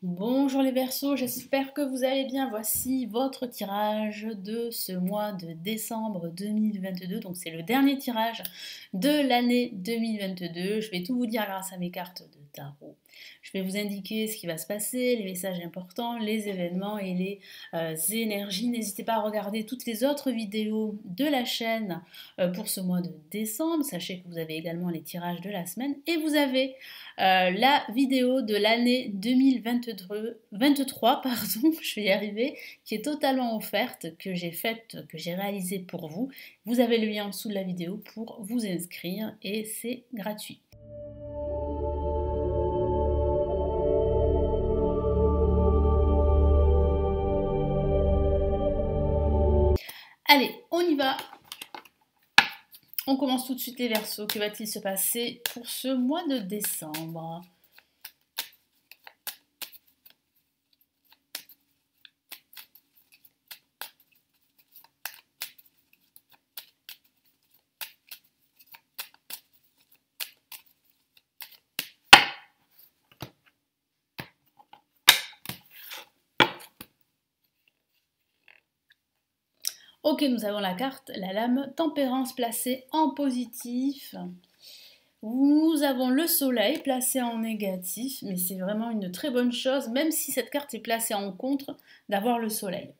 Bonjour les Verseaux, j'espère que vous allez bien. Voici votre tirage de ce mois de décembre 2022. Donc c'est le dernier tirage de l'année 2022. Je vais tout vous dire grâce à mes cartes de tarot. Je vais vous indiquer ce qui va se passer, les messages importants, les événements et les énergies. N'hésitez pas à regarder toutes les autres vidéos de la chaîne pour ce mois de décembre. Sachez que vous avez également les tirages de la semaine et vous avez la vidéo de l'année 2023, pardon, je vais y arriver, qui est totalement offerte, que j'ai faite, que j'ai réalisée pour vous. Vous avez le lien en dessous de la vidéo pour vous inscrire et c'est gratuit. Allez, on y va. On commence tout de suite les Verseaux. Que va-t-il se passer pour ce mois de décembre ? Ok, nous avons la carte, la lame Tempérance placée en positif. Nous avons le soleil placé en négatif, mais c'est vraiment une très bonne chose, même si cette carte est placée en contre, d'avoir le soleil.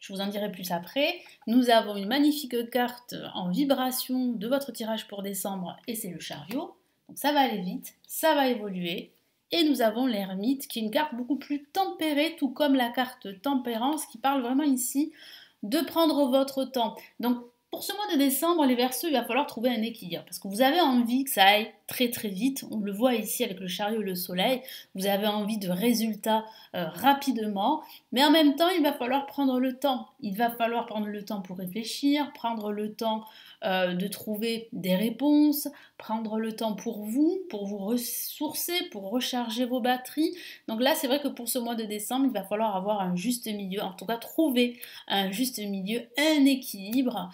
Je vous en dirai plus après. Nous avons une magnifique carte en vibration de votre tirage pour décembre, et c'est le chariot. Donc ça va aller vite, ça va évoluer. Et nous avons l'ermite, qui est une carte beaucoup plus tempérée, tout comme la carte tempérance, qui parle vraiment ici de prendre votre temps. Donc pour ce mois de décembre, les Verseaux, il va falloir trouver un équilibre parce que vous avez envie que ça aille très très vite. On le voit ici avec le chariot et le soleil. Vous avez envie de résultats rapidement, mais en même temps, il va falloir prendre le temps. Il va falloir prendre le temps pour réfléchir, prendre le temps de trouver des réponses, prendre le temps pour vous ressourcer, pour recharger vos batteries. Donc là, c'est vrai que pour ce mois de décembre, il va falloir avoir un juste milieu, en tout cas trouver un juste milieu, un équilibre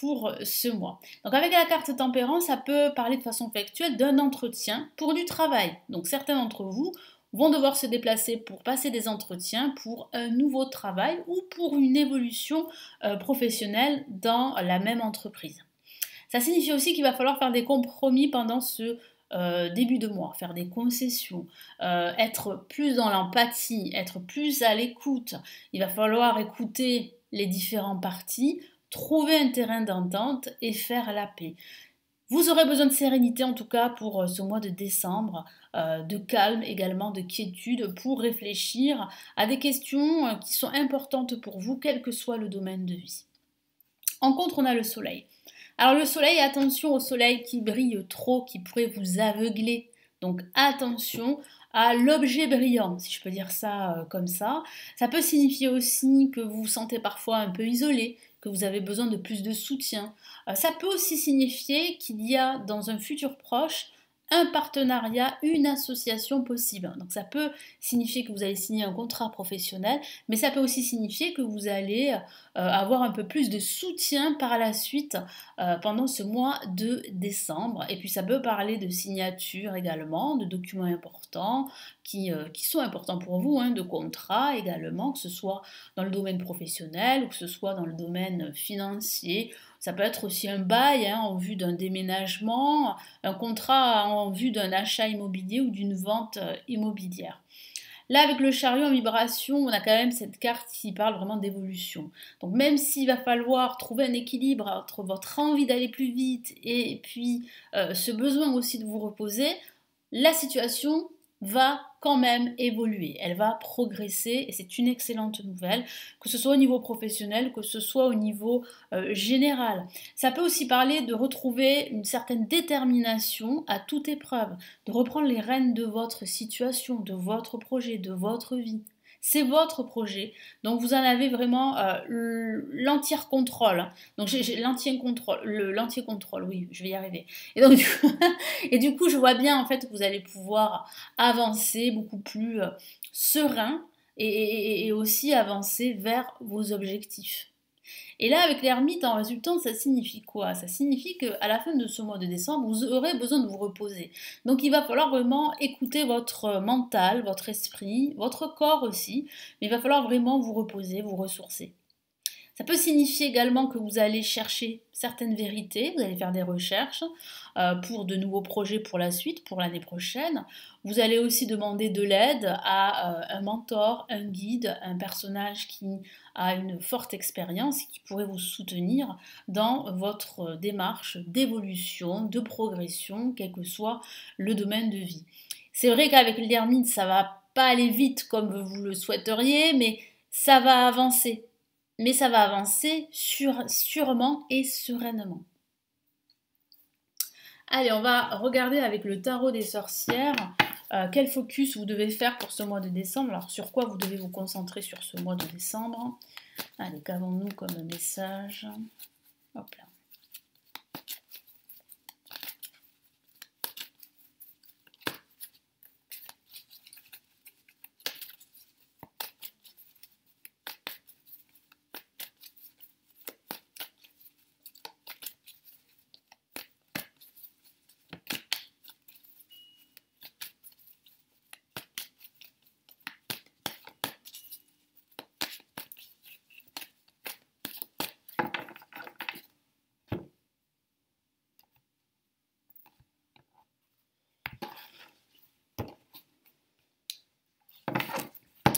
pour ce mois. Donc avec la carte tempérance, ça peut parler de façon factuelle d'un entretien pour du travail. Donc certains d'entre vous vont devoir se déplacer pour passer des entretiens pour un nouveau travail ou pour une évolution professionnelle dans la même entreprise. Ça signifie aussi qu'il va falloir faire des compromis pendant ce début de mois, faire des concessions, être plus dans l'empathie, être plus à l'écoute. Il va falloir écouter les différentes parties, trouver un terrain d'entente et faire la paix. Vous aurez besoin de sérénité en tout cas pour ce mois de décembre, de calme également, de quiétude pour réfléchir à des questions qui sont importantes pour vous, quel que soit le domaine de vie. En contre, on a le soleil. Alors le soleil, attention au soleil qui brille trop, qui pourrait vous aveugler. Donc attention à l'objet brillant, si je peux dire ça comme ça. Ça peut signifier aussi que vous vous sentez parfois un peu isolé, que vous avez besoin de plus de soutien. Ça peut aussi signifier qu'il y a dans un futur proche un partenariat, une association possible. Donc ça peut signifier que vous allez signer un contrat professionnel, mais ça peut aussi signifier que vous allez avoir un peu plus de soutien par la suite pendant ce mois de décembre. Et puis ça peut parler de signatures également, de documents importants qui sont importants pour vous, hein, de contrats également, que ce soit dans le domaine professionnel ou que ce soit dans le domaine financier. Ça peut être aussi un bail hein, en vue d'un déménagement, un contrat en vue d'un achat immobilier ou d'une vente immobilière. Là, avec le chariot en vibration, on a quand même cette carte qui parle vraiment d'évolution. Donc même s'il va falloir trouver un équilibre entre votre envie d'aller plus vite et puis ce besoin aussi de vous reposer, la situation va quand même évoluer, elle va progresser et c'est une excellente nouvelle, que ce soit au niveau professionnel, que ce soit au niveau général. Ça peut aussi parler de retrouver une certaine détermination à toute épreuve, de reprendre les rênes de votre situation, de votre projet, de votre vie. C'est votre projet, donc vous en avez vraiment l'entier contrôle. Donc j'ai l'entier contrôle, oui, je vais y arriver. Et donc du coup, je vois bien en fait que vous allez pouvoir avancer beaucoup plus serein et aussi avancer vers vos objectifs. Et là, avec l'ermite, en résultant, ça signifie quoi? Ça signifie qu'à la fin de ce mois de décembre, vous aurez besoin de vous reposer. Donc il va falloir vraiment écouter votre mental, votre esprit, votre corps aussi, mais il va falloir vraiment vous reposer, vous ressourcer. Ça peut signifier également que vous allez chercher certaines vérités, vous allez faire des recherches pour de nouveaux projets pour la suite, pour l'année prochaine. Vous allez aussi demander de l'aide à un mentor, un guide, un personnage qui a une forte expérience et qui pourrait vous soutenir dans votre démarche d'évolution, de progression, quel que soit le domaine de vie. C'est vrai qu'avec l'hermine, ça va pas aller vite comme vous le souhaiteriez, mais ça va avancer, mais ça va avancer sûrement et sereinement. Allez, on va regarder avec le tarot des sorcières quel focus vous devez faire pour ce mois de décembre. Alors, sur quoi vous devez vous concentrer sur ce mois de décembre? Allez, qu'avons-nous comme message? Hop là.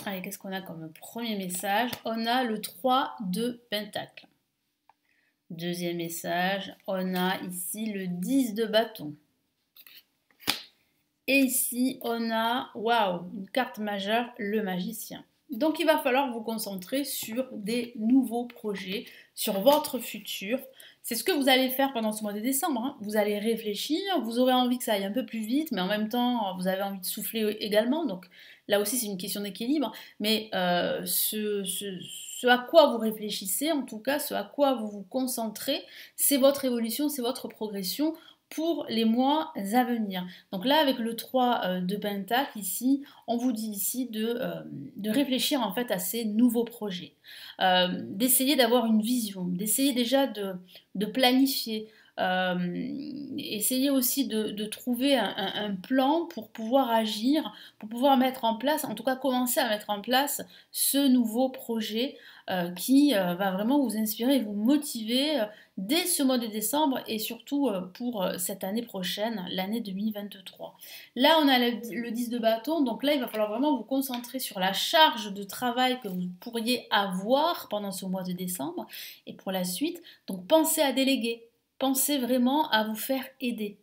Allez, qu'est-ce qu'on a comme premier message? On a le 3 de Pentacle. Deuxième message, on a ici le 10 de bâton. Et ici, on a, waouh, une carte majeure, le magicien. Donc, il va falloir vous concentrer sur des nouveaux projets, sur votre futur. C'est ce que vous allez faire pendant ce mois de décembre, hein. Vous allez réfléchir, vous aurez envie que ça aille un peu plus vite, mais en même temps, vous avez envie de souffler également. Donc, là aussi, c'est une question d'équilibre. Mais ce à quoi vous réfléchissez, en tout cas, ce à quoi vous vous concentrez, c'est votre évolution, c'est votre progression pour les mois à venir. Donc là, avec le 3 de Pentacle, ici, on vous dit ici de réfléchir en fait à ces nouveaux projets, d'essayer d'avoir une vision, d'essayer déjà de planifier, essayer aussi de trouver un plan pour pouvoir agir, pour pouvoir mettre en place, en tout cas commencer à mettre en place ce nouveau projet qui va vraiment vous inspirer, vous motiver dès ce mois de décembre et surtout pour cette année prochaine, l'année 2023. Là, on a le 10 de bâton, donc là, il va falloir vraiment vous concentrer sur la charge de travail que vous pourriez avoir pendant ce mois de décembre et pour la suite. Donc, pensez à déléguer, pensez vraiment à vous faire aider.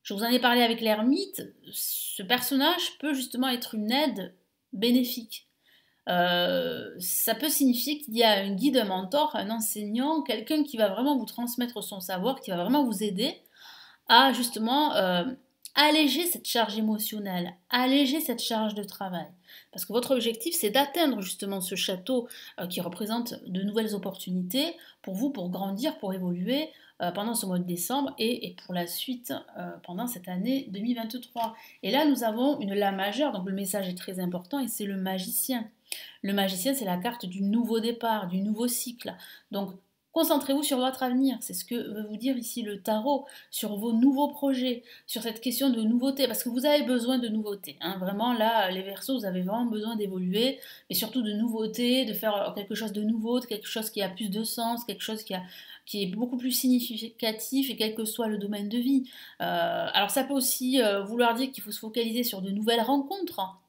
Je vous en ai parlé avec l'ermite, ce personnage peut justement être une aide bénéfique. Ça peut signifier qu'il y a un guide, un mentor, un enseignant, quelqu'un qui va vraiment vous transmettre son savoir, qui va vraiment vous aider à justement alléger cette charge émotionnelle, alléger cette charge de travail. Parce que votre objectif, c'est d'atteindre justement ce château qui représente de nouvelles opportunités pour vous, pour grandir, pour évoluer pendant ce mois de décembre et pour la suite pendant cette année 2023. Et là, nous avons une lame majeure, donc le message est très important et c'est le magicien. Le magicien, c'est la carte du nouveau départ, du nouveau cycle. Donc, concentrez-vous sur votre avenir, c'est ce que veut vous dire ici le tarot, sur vos nouveaux projets, sur cette question de nouveauté, parce que vous avez besoin de nouveautés. Hein. Vraiment, là, les Verseaux, vous avez vraiment besoin d'évoluer, mais surtout de nouveautés, de faire quelque chose de nouveau, de quelque chose qui a plus de sens, quelque chose qui est beaucoup plus significatif, et quel que soit le domaine de vie. Alors, ça peut aussi vouloir dire qu'il faut se focaliser sur de nouvelles rencontres, hein,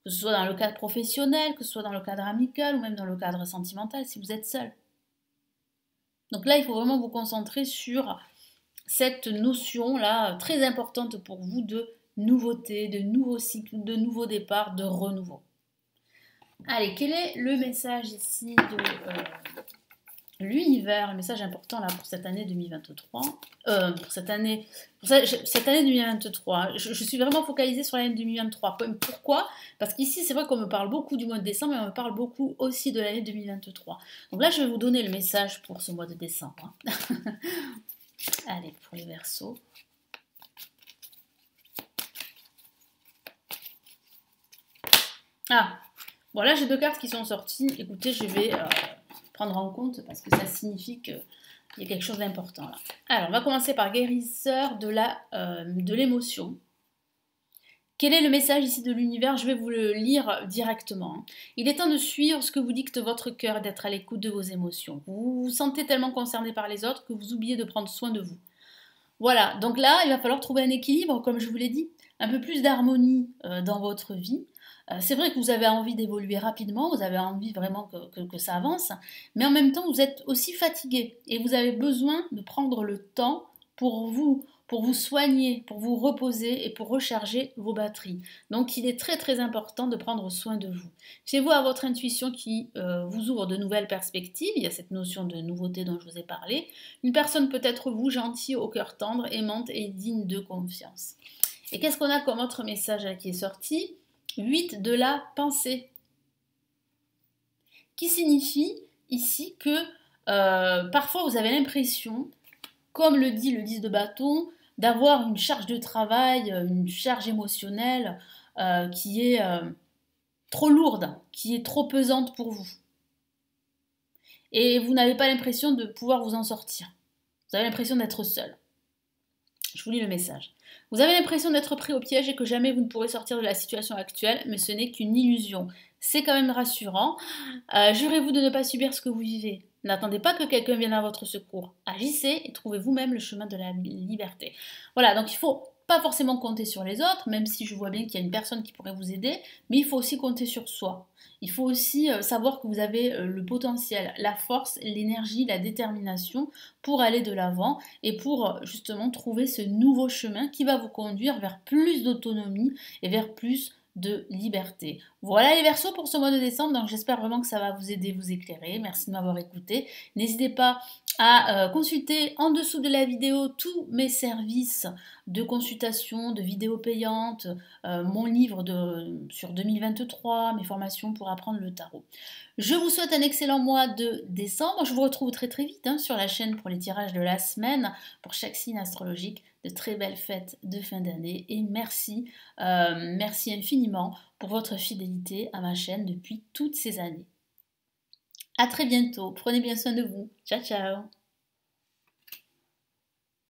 que ce soit dans le cadre professionnel, que ce soit dans le cadre amical ou même dans le cadre sentimental si vous êtes seul. Donc là, il faut vraiment vous concentrer sur cette notion-là très importante pour vous de nouveauté, de nouveau cycle, de nouveau départ, de renouveau. Allez, quel est le message ici de l'univers, le message important là pour cette année 2023, pour cette année 2023, je suis vraiment focalisée sur l'année 2023. Pourquoi? Parce qu'ici, c'est vrai qu'on me parle beaucoup du mois de décembre, mais on me parle beaucoup aussi de l'année 2023. Donc là, je vais vous donner le message pour ce mois de décembre. Allez, pour les Verseaux. Ah, bon là, j'ai deux cartes qui sont sorties. Écoutez, je vais prendre en compte parce que ça signifie qu'il y a quelque chose d'important là. Alors, on va commencer par guérisseur de l'émotion. Quel est le message ici de l'univers? Je vais vous le lire directement. Il est temps de suivre ce que vous dicte votre cœur et d'être à l'écoute de vos émotions. Vous vous sentez tellement concerné par les autres que vous oubliez de prendre soin de vous. Voilà, donc là, il va falloir trouver un équilibre, comme je vous l'ai dit, un peu plus d'harmonie dans votre vie. C'est vrai que vous avez envie d'évoluer rapidement, vous avez envie vraiment que ça avance, mais en même temps, vous êtes aussi fatigué et vous avez besoin de prendre le temps pour vous soigner, pour vous reposer et pour recharger vos batteries. Donc il est très très important de prendre soin de vous. Fiez-vous à votre intuition qui vous ouvre de nouvelles perspectives, il y a cette notion de nouveauté dont je vous ai parlé. Une personne peut être vous, gentille, au cœur tendre, aimante et digne de confiance. Et qu'est-ce qu'on a comme autre message qui est sorti? 8 de la pensée, qui signifie ici que parfois vous avez l'impression, comme le dit le 10 de bâton, d'avoir une charge de travail, une charge émotionnelle qui est trop lourde, qui est trop pesante pour vous. Et vous n'avez pas l'impression de pouvoir vous en sortir. Vous avez l'impression d'être seul. Je vous lis le message. Vous avez l'impression d'être pris au piège et que jamais vous ne pourrez sortir de la situation actuelle, mais ce n'est qu'une illusion. C'est quand même rassurant. Jurez-vous de ne pas subir ce que vous vivez. N'attendez pas que quelqu'un vienne à votre secours. Agissez et trouvez vous-même le chemin de la liberté. Voilà, donc il ne faut pas forcément compter sur les autres, même si je vois bien qu'il y a une personne qui pourrait vous aider, mais il faut aussi compter sur soi. Il faut aussi savoir que vous avez le potentiel, la force, l'énergie, la détermination pour aller de l'avant et pour justement trouver ce nouveau chemin qui va vous conduire vers plus d'autonomie et vers plus de liberté. Voilà les Verseaux pour ce mois de décembre, donc j'espère vraiment que ça va vous aider, vous éclairer. Merci de m'avoir écouté. N'hésitez pas à consulter en dessous de la vidéo tous mes services de consultation, de vidéos payantes, mon livre sur 2023, mes formations pour apprendre le tarot. Je vous souhaite un excellent mois de décembre. Je vous retrouve très très vite sur la chaîne pour les tirages de la semaine, pour chaque signe astrologique. De très belles fêtes de fin d'année et merci infiniment pour votre fidélité à ma chaîne depuis toutes ces années. À très bientôt, prenez bien soin de vous. Ciao ciao.